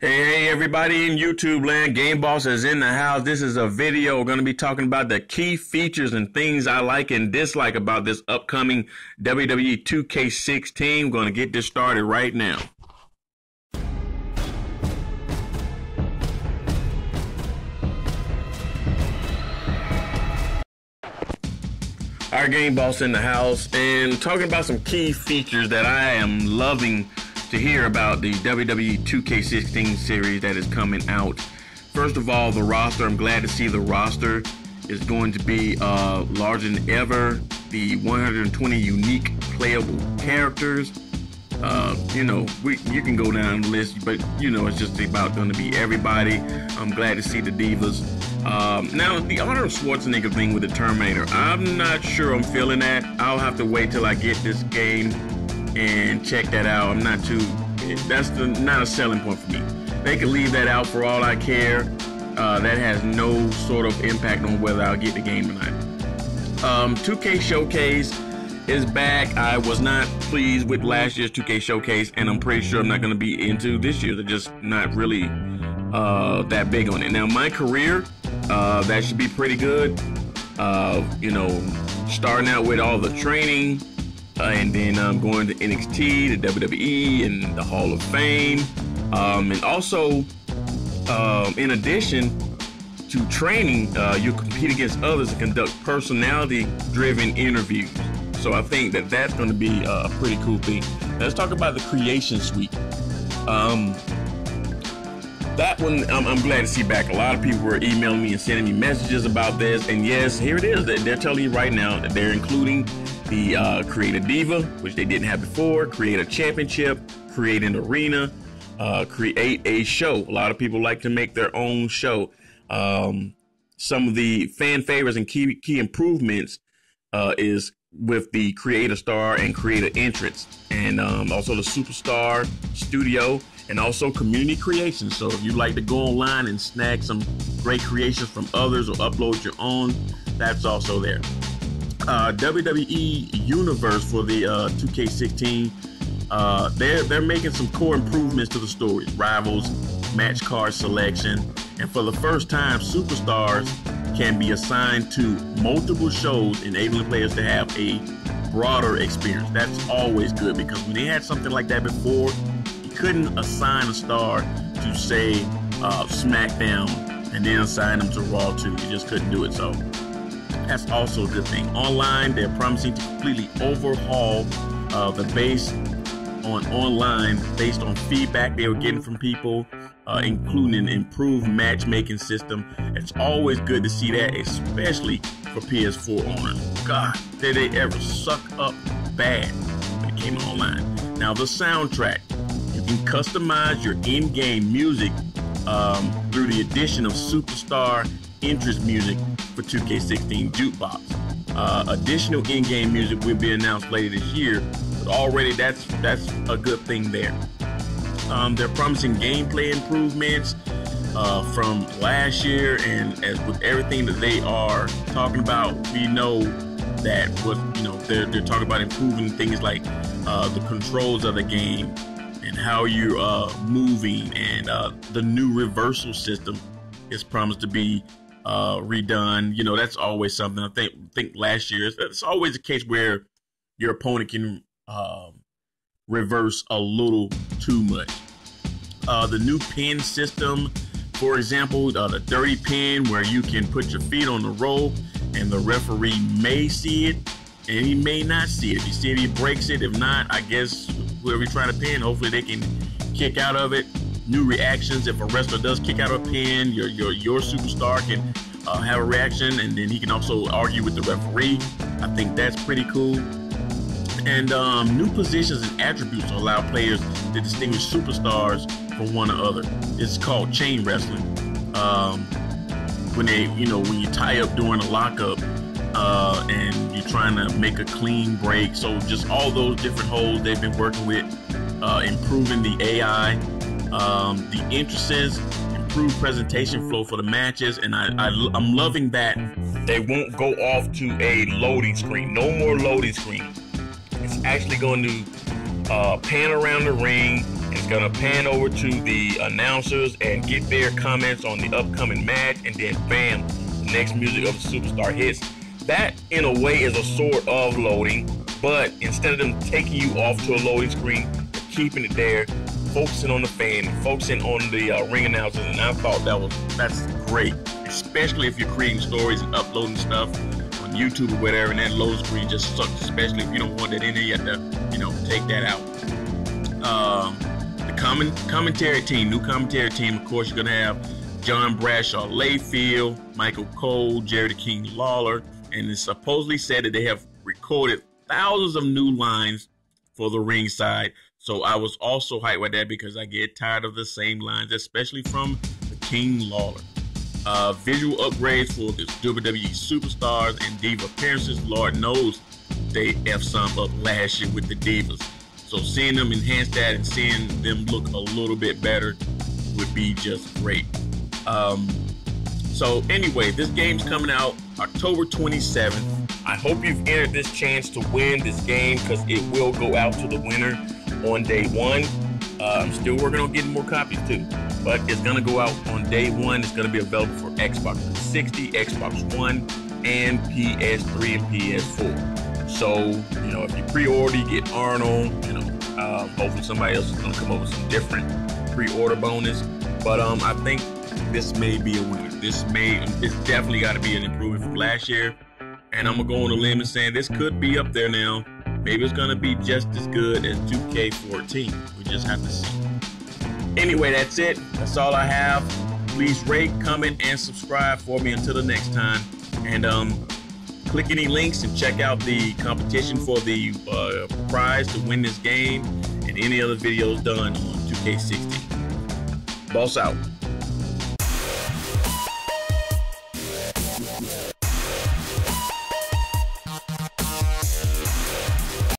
Hey, everybody in YouTube land, Game Boss is in the house. This is a video. We're going to be talking about the key features and things I like and dislike about this upcoming WWE 2K16. We're going to get this started right now. Our Game Boss in the house and talking about some key features that I am loving to hear about the WWE 2K16 series that is coming out. First of all, the roster. I'm glad to see the roster is going to be larger than ever. The 120 unique playable characters. You can go down the list, but it's just about going to be everybody. I'm glad to see the Divas. Now, the Arnold Schwarzenegger thing with the Terminator, I'm not sure I'm feeling that. I'll have to wait till I get this game and check that out. That's not a selling point for me. They can leave that out for all I care. That has no sort of impact on whether I'll get the game or not. 2K Showcase is back. I was not pleased with last year's 2K Showcase, and I'm pretty sure I'm not going to be into this year. They're just not really that big on it. Now, my career, that should be pretty good. Starting out with all the training, and then I'm going to NXT, the WWE, and the Hall of Fame. And also, in addition to training, you compete against others and conduct personality-driven interviews. So I think that that's going to be a pretty cool thing. Let's talk about the Creation Suite. That one, I'm glad to see back. A lot of people were emailing me and sending me messages about this. And yes, here it is. They're telling you right now that they're including the Create a Diva, which they didn't have before, Create a Championship, Create an Arena, Create a Show. A lot of people like to make their own show. Some of the fan favorites and key improvements is with the Create a Star and Create an Entrance, and also the Superstar Studio, and also community creations. So if you like to go online and snag some great creations from others or upload your own, that's also there. WWE Universe for the 2K16, they're making some core improvements to the stories, rivals, match card selection, and for the first time, superstars can be assigned to multiple shows, enabling players to have a broader experience. That's always good, because when they had something like that before, you couldn't assign a star to, say, SmackDown and then assign them to Raw too. You just couldn't do it. So that's also a good thing. Online, they're promising to completely overhaul the base on online based on feedback they were getting from people, including an improved matchmaking system. It's always good to see that, especially for PS4 owners. God, did they ever suck up bad when it came online. Now, the soundtrack. You can customize your in-game music through the addition of Superstar Interest music for 2K16 Jukebox. Additional in-game music will be announced later this year, but already that's a good thing there. They're promising gameplay improvements from last year, and as with everything that they are talking about, we know that they're talking about improving things like the controls of the game and how you're moving, and the new reversal system is promised to be redone. That's always something. I think last year it's always a case where your opponent can reverse a little too much. The new pin system, for example, the dirty pin, where you can put your feet on the rope and the referee may see it and he may not see it. If you see it, he breaks it. If not, I guess whoever you're trying to pin, hopefully they can kick out of it. New reactions. If a wrestler does kick out of a pin, your superstar can have a reaction, and then he can also argue with the referee. I think that's pretty cool. And new positions and attributes allow players to distinguish superstars from one another. It's called chain wrestling. When you tie up during a lockup and you're trying to make a clean break. So just all those different holds they've been working with, improving the AI, the entrances, improved presentation flow for the matches, and I'm loving that they won't go off to a loading screen. No more loading screen. It's actually going to pan around the ring, It's gonna pan over to the announcers and get their comments on the upcoming match, and then bam, the next music of the superstar hits. That in a way is a sort of loading, but instead of them taking you off to a loading screen, keeping it there, focusing on the fan, focusing on the ring announcers, and I thought that's great, especially if you're creating stories and uploading stuff on YouTube or whatever, and that load screen just sucks, especially if you don't want that in there. You have to, take that out. The commentary team, new commentary team, of course, you're gonna have John Bradshaw Layfield, Michael Cole, Jerry the King Lawler, and it's supposedly said that they have recorded thousands of new lines for the ringside. So I was also hyped with that because I get tired of the same lines, especially from the King Lawler. Visual upgrades for the WWE superstars and diva appearances. Lord knows they F some up last year with the divas. So seeing them enhance that and seeing them look a little bit better would be just great. So anyway, this game's coming out October 27th. I hope you've entered this chance to win this game because it will go out to the winner on day one. I'm still working on getting more copies too, but it's gonna go out on day one. It's gonna be available for Xbox 360, Xbox One, and PS3 and PS4. So, if you pre-order, you get Arnold, hopefully somebody else is gonna come up with some different pre-order bonus. But I think this may be a winner. It's definitely gotta be an improvement from last year. And I'm gonna go on a limb and saying this could be up there now. Maybe it's gonna be just as good as 2K14. We just have to see. Anyway, that's it. That's all I have. Please rate, comment, and subscribe for me until the next time. And click any links and check out the competition for the prize to win this game and any other videos done on 2K16. Boss out.